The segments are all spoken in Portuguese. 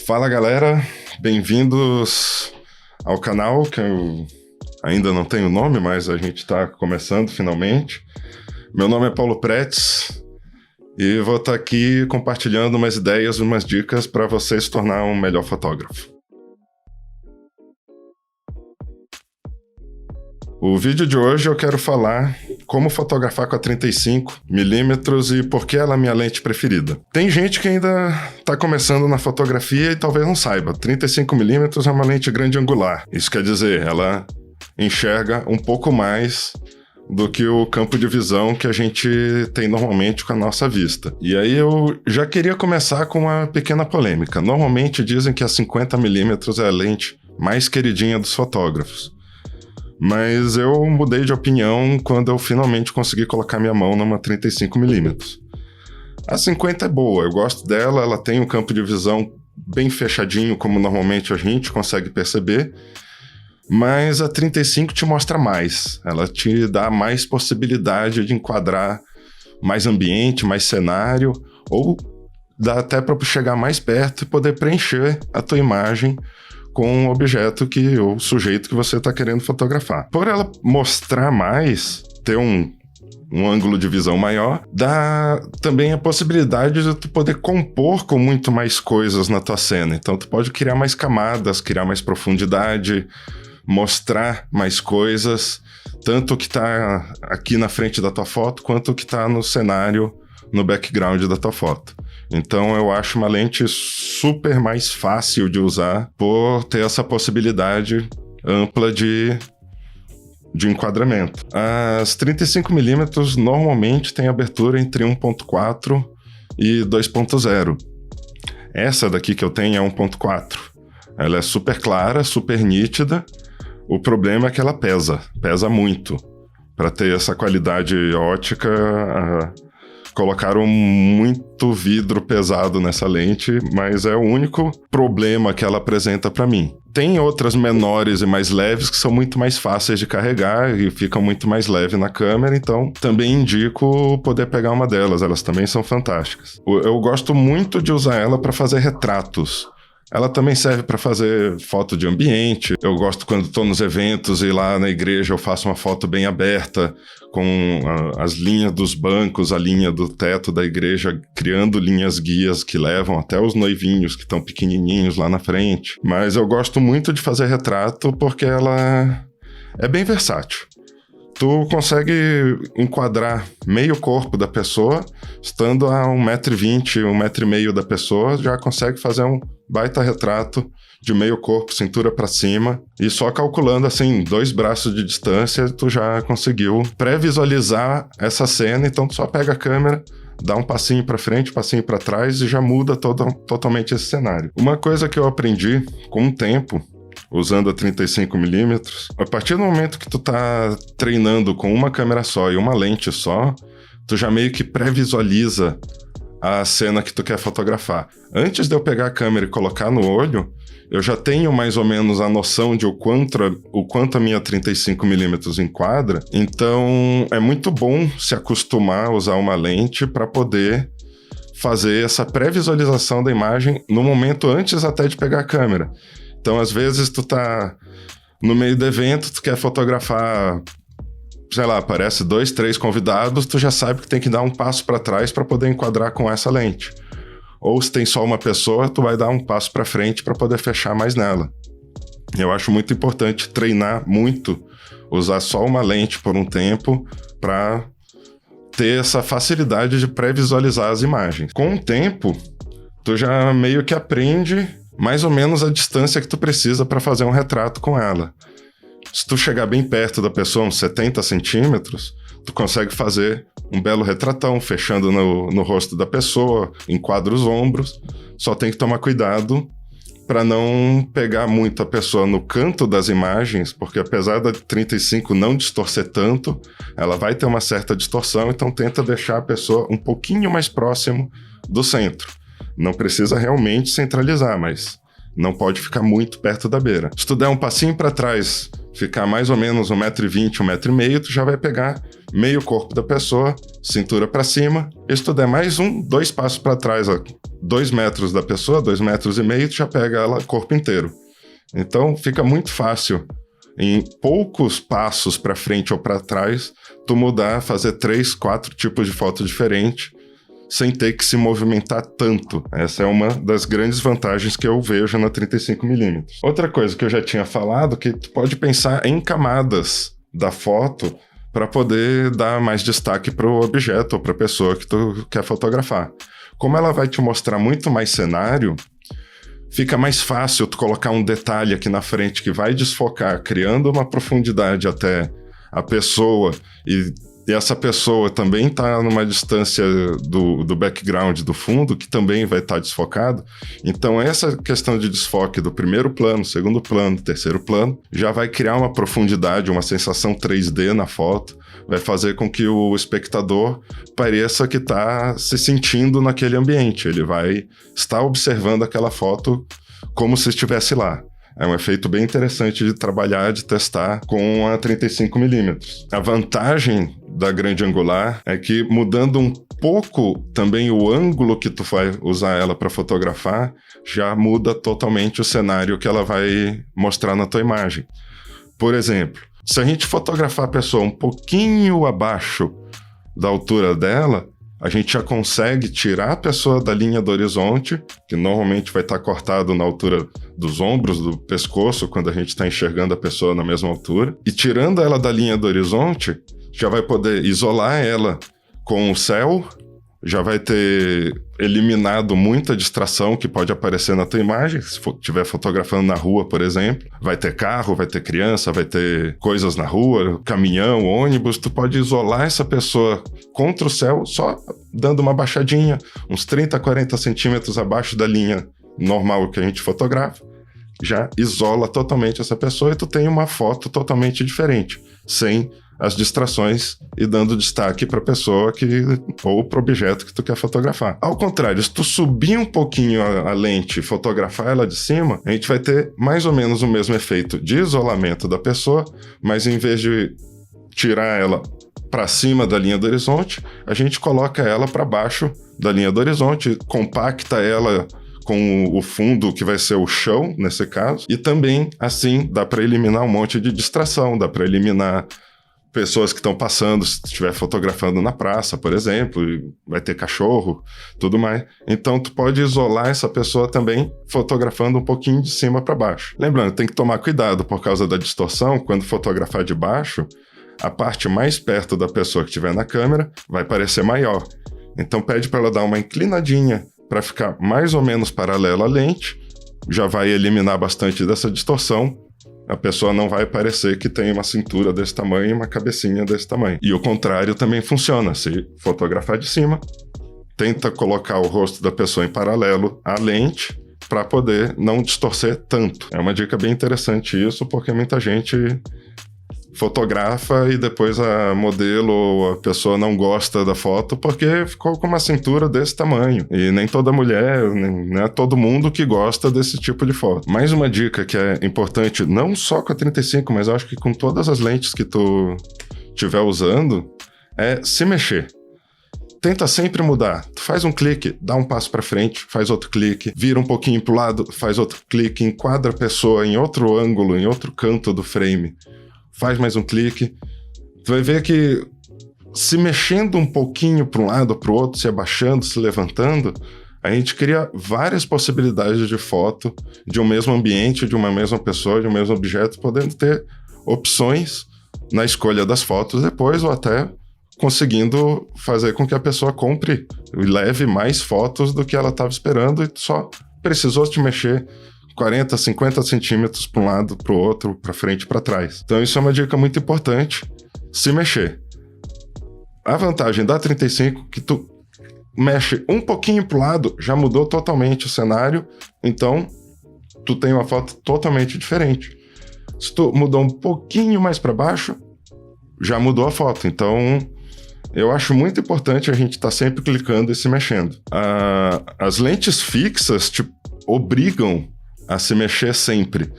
Fala galera, bem-vindos ao canal, que eu ainda não tenho nome, mas a gente está começando finalmente. Meu nome é Paulo Pretz e vou estar aqui compartilhando umas ideias, umas dicas para você se tornar um melhor fotógrafo. O vídeo de hoje eu quero falar como fotografar com a 35mm e por que ela é a minha lente preferida. Tem gente que ainda está começando na fotografia e talvez não saiba. 35mm é uma lente grande angular. Isso quer dizer, ela enxerga um pouco mais do que o campo de visão que a gente tem normalmente com a nossa vista. E aí eu já queria começar com uma pequena polêmica. Normalmente dizem que a 50mm é a lente mais queridinha dos fotógrafos. Mas eu mudei de opinião quando eu finalmente consegui colocar minha mão numa 35mm. A 50 é boa, eu gosto dela, ela tem um campo de visão bem fechadinho, como normalmente a gente consegue perceber, mas a 35 te mostra mais, ela te dá mais possibilidade de enquadrar mais ambiente, mais cenário, ou dá até para chegar mais perto e poder preencher a tua imagem com o objeto ou sujeito que você está querendo fotografar. Por ela mostrar mais, ter um ângulo de visão maior, dá também a possibilidade de tu poder compor com muito mais coisas na tua cena. Então tu pode criar mais camadas, criar mais profundidade, mostrar mais coisas, tanto o que está aqui na frente da tua foto, quanto o que está no cenário, no background da tua foto. Então eu acho uma lente super mais fácil de usar por ter essa possibilidade ampla de enquadramento. As 35mm normalmente tem abertura entre 1.4 e 2.0. Essa daqui que eu tenho é 1.4. Ela é super clara, super nítida. O problema é que ela pesa muito. Para ter essa qualidade ótica, colocaram muito vidro pesado nessa lente, mas é o único problema que ela apresenta para mim. Tem outras menores e mais leves que são muito mais fáceis de carregar e ficam muito mais leve na câmera, então também indico poder pegar uma delas, elas também são fantásticas. Eu gosto muito de usar ela para fazer retratos. Ela também serve para fazer foto de ambiente. Eu gosto quando estou nos eventos e lá na igreja eu faço uma foto bem aberta, com as linhas dos bancos, a linha do teto da igreja, criando linhas guias que levam até os noivinhos que estão pequenininhos lá na frente. Mas eu gosto muito de fazer retrato porque ela é bem versátil. Tu consegue enquadrar meio corpo da pessoa, estando a 1,20 m, 1,5 m da pessoa, já consegue fazer um baita retrato de meio corpo, cintura para cima, e só calculando assim 2 braços de distância, tu já conseguiu pré-visualizar essa cena, então tu só pega a câmera, dá um passinho para frente, passinho para trás e já muda totalmente esse cenário. Uma coisa que eu aprendi com o tempo, usando a 35mm, a partir do momento que tu tá treinando com uma câmera só e uma lente só, tu já meio que pré-visualiza a cena que tu quer fotografar. Antes de eu pegar a câmera e colocar no olho, eu já tenho mais ou menos a noção de o quanto a minha 35mm enquadra, então é muito bom se acostumar a usar uma lente para poder fazer essa pré-visualização da imagem no momento antes até de pegar a câmera. Então, às vezes, tu tá no meio do evento, tu quer fotografar, sei lá, aparece 2, 3 convidados, tu já sabe que tem que dar um passo para trás para poder enquadrar com essa lente. Ou se tem só uma pessoa, tu vai dar um passo para frente para poder fechar mais nela. Eu acho muito importante treinar muito, usar só uma lente por um tempo para ter essa facilidade de pré-visualizar as imagens. Com o tempo, tu já meio que aprende mais ou menos a distância que tu precisa para fazer um retrato com ela. Se tu chegar bem perto da pessoa, uns 70 centímetros, tu consegue fazer um belo retratão, fechando no rosto da pessoa, enquadra os ombros. Só tem que tomar cuidado para não pegar muito a pessoa no canto das imagens, porque apesar da 35 não distorcer tanto, ela vai ter uma certa distorção, então tenta deixar a pessoa um pouquinho mais próximo do centro. Não precisa realmente centralizar, mas não pode ficar muito perto da beira. Se tu der um passinho para trás, ficar mais ou menos 1,20 m, 1,5 m, tu já vai pegar meio corpo da pessoa, cintura para cima. E se tu der mais 2 passos para trás, 2 metros da pessoa, 2,5 metros, tu já pega ela corpo inteiro. Então fica muito fácil, em poucos passos para frente ou para trás, tu mudar, fazer 3, 4 tipos de foto diferentes, sem ter que se movimentar tanto. Essa é uma das grandes vantagens que eu vejo na 35mm. Outra coisa que eu já tinha falado, que tu pode pensar em camadas da foto para poder dar mais destaque para o objeto ou para a pessoa que tu quer fotografar. Como ela vai te mostrar muito mais cenário, fica mais fácil tu colocar um detalhe aqui na frente que vai desfocar, criando uma profundidade até a pessoa, e essa pessoa também está numa distância do background, do fundo, que também vai estar desfocado. Então essa questão de desfoque do primeiro plano, segundo plano, terceiro plano, já vai criar uma profundidade, uma sensação 3D na foto, vai fazer com que o espectador pareça que está se sentindo naquele ambiente. Ele vai estar observando aquela foto como se estivesse lá. É um efeito bem interessante de trabalhar, de testar com a 35mm. A vantagem da grande angular é que, mudando um pouco também o ângulo que tu vai usar ela para fotografar, já muda totalmente o cenário que ela vai mostrar na tua imagem. Por exemplo, se a gente fotografar a pessoa um pouquinho abaixo da altura dela, a gente já consegue tirar a pessoa da linha do horizonte, que normalmente vai estar cortado na altura dos ombros, do pescoço, quando a gente está enxergando a pessoa na mesma altura. E tirando ela da linha do horizonte, já vai poder isolar ela com o céu, já vai ter eliminado muita distração que pode aparecer na tua imagem. Se estiver fotografando na rua, por exemplo, vai ter carro, vai ter criança, vai ter coisas na rua, caminhão, ônibus. Tu pode isolar essa pessoa contra o céu só dando uma baixadinha, uns 30, 40 centímetros abaixo da linha normal que a gente fotografa. Já isola totalmente essa pessoa e tu tem uma foto totalmente diferente, sem as distrações e dando destaque para a pessoa ou para o objeto que tu quer fotografar. Ao contrário, se tu subir um pouquinho a lente e fotografar ela de cima, a gente vai ter mais ou menos o mesmo efeito de isolamento da pessoa, mas em vez de tirar ela para cima da linha do horizonte, a gente coloca ela para baixo da linha do horizonte, compacta ela com o fundo que vai ser o chão, nesse caso, e também, assim, dá para eliminar um monte de distração, dá para eliminar pessoas que estão passando, se estiver fotografando na praça, por exemplo, vai ter cachorro, tudo mais. Então, tu pode isolar essa pessoa também fotografando um pouquinho de cima para baixo. Lembrando, tem que tomar cuidado por causa da distorção. Quando fotografar de baixo, a parte mais perto da pessoa que estiver na câmera vai parecer maior. Então, pede para ela dar uma inclinadinha para ficar mais ou menos paralela à lente. Já vai eliminar bastante dessa distorção. A pessoa não vai parecer que tem uma cintura desse tamanho e uma cabecinha desse tamanho. E o contrário também funciona. Se fotografar de cima, tenta colocar o rosto da pessoa em paralelo à lente para poder não distorcer tanto. É uma dica bem interessante isso, porque muita gente fotografa e depois a modelo ou a pessoa não gosta da foto porque ficou com uma cintura desse tamanho. E nem toda mulher, não é todo mundo que gosta desse tipo de foto. Mais uma dica que é importante, não só com a 35, mas eu acho que com todas as lentes que tu estiver usando, é se mexer. Tenta sempre mudar. Tu faz um clique, dá um passo para frente, faz outro clique, vira um pouquinho pro lado, faz outro clique, enquadra a pessoa em outro ângulo, em outro canto do frame. Faz mais um clique, tu vai ver que se mexendo um pouquinho para um lado ou para o outro, se abaixando, se levantando, a gente cria várias possibilidades de foto de um mesmo ambiente, de uma mesma pessoa, de um mesmo objeto, podendo ter opções na escolha das fotos depois, ou até conseguindo fazer com que a pessoa compre e leve mais fotos do que ela estava esperando e só precisou te mexer 40, 50 centímetros para um lado, para o outro, para frente e para trás. Então isso é uma dica muito importante, se mexer. A vantagem da 35 é que tu mexe um pouquinho para o lado, já mudou totalmente o cenário, então tu tem uma foto totalmente diferente. Se tu mudou um pouquinho mais para baixo, já mudou a foto. Então eu acho muito importante a gente estar sempre clicando e se mexendo. As lentes fixas te obrigam a se mexer sempre.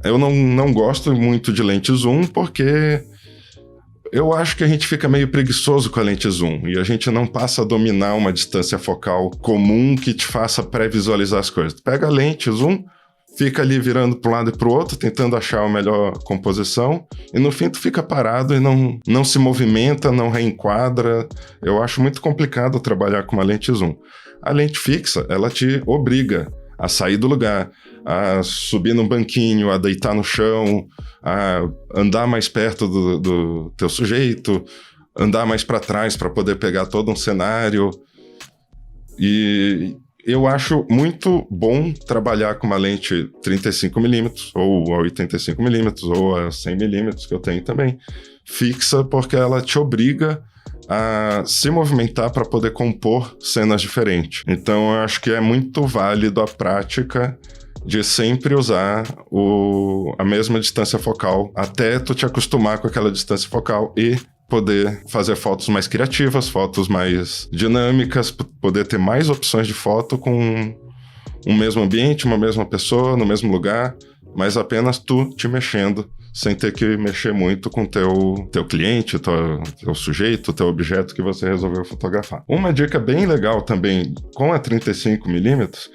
Eu não gosto muito de lente zoom porque Eu acho que a gente fica meio preguiçoso com a lente zoom e a gente não passa a dominar uma distância focal comum que te faça pré-visualizar as coisas. Tu pega a lente zoom, fica ali virando para um lado e para o outro, tentando achar a melhor composição, e no fim tu fica parado e não se movimenta, não reenquadra. Eu acho muito complicado trabalhar com uma lente zoom. A lente fixa, ela te obriga a sair do lugar, a subir num banquinho, a deitar no chão, a andar mais perto do teu sujeito, andar mais para trás para poder pegar todo um cenário. E eu acho muito bom trabalhar com uma lente 35mm, ou a 85mm, ou a 100mm, que eu tenho também, fixa, porque ela te obriga a se movimentar para poder compor cenas diferentes. Então eu acho que é muito válido a prática de sempre usar a mesma distância focal até tu te acostumar com aquela distância focal e poder fazer fotos mais criativas, fotos mais dinâmicas, poder ter mais opções de foto com um mesmo ambiente, uma mesma pessoa, no mesmo lugar, mas apenas tu te mexendo, sem ter que mexer muito com teu cliente, teu sujeito, teu objeto que você resolveu fotografar. Uma dica bem legal também com a 35mm,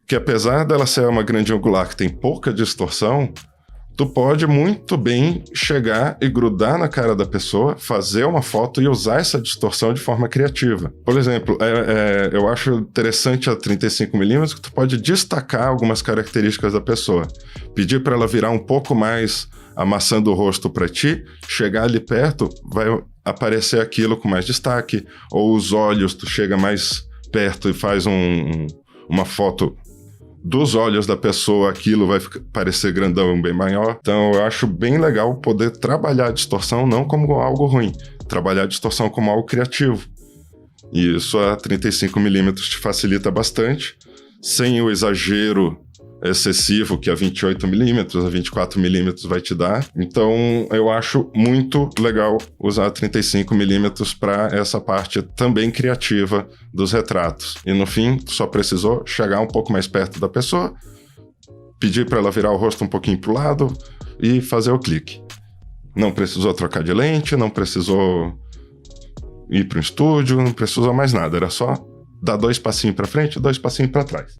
que apesar dela ser uma grande angular que tem pouca distorção, tu pode muito bem chegar e grudar na cara da pessoa, fazer uma foto e usar essa distorção de forma criativa. Por exemplo, eu acho interessante a 35mm que tu pode destacar algumas características da pessoa. Pedir para ela virar um pouco mais amassando o rosto para ti, chegar ali perto, vai aparecer aquilo com mais destaque. Ou os olhos, tu chega mais perto e faz uma foto dos olhos da pessoa, aquilo vai parecer grandão, bem maior. Então eu acho bem legal poder trabalhar a distorção não como algo ruim, trabalhar a distorção como algo criativo. E isso a 35mm te facilita bastante, sem o exagero excessivo que a 28mm, a 24mm vai te dar. Então eu acho muito legal usar 35mm para essa parte também criativa dos retratos. E no fim, só precisou chegar um pouco mais perto da pessoa, pedir para ela virar o rosto um pouquinho para o lado e fazer o clique. Não precisou trocar de lente, não precisou ir para o estúdio, não precisou mais nada. Era só dar 2 passinhos para frente e 2 passinhos para trás.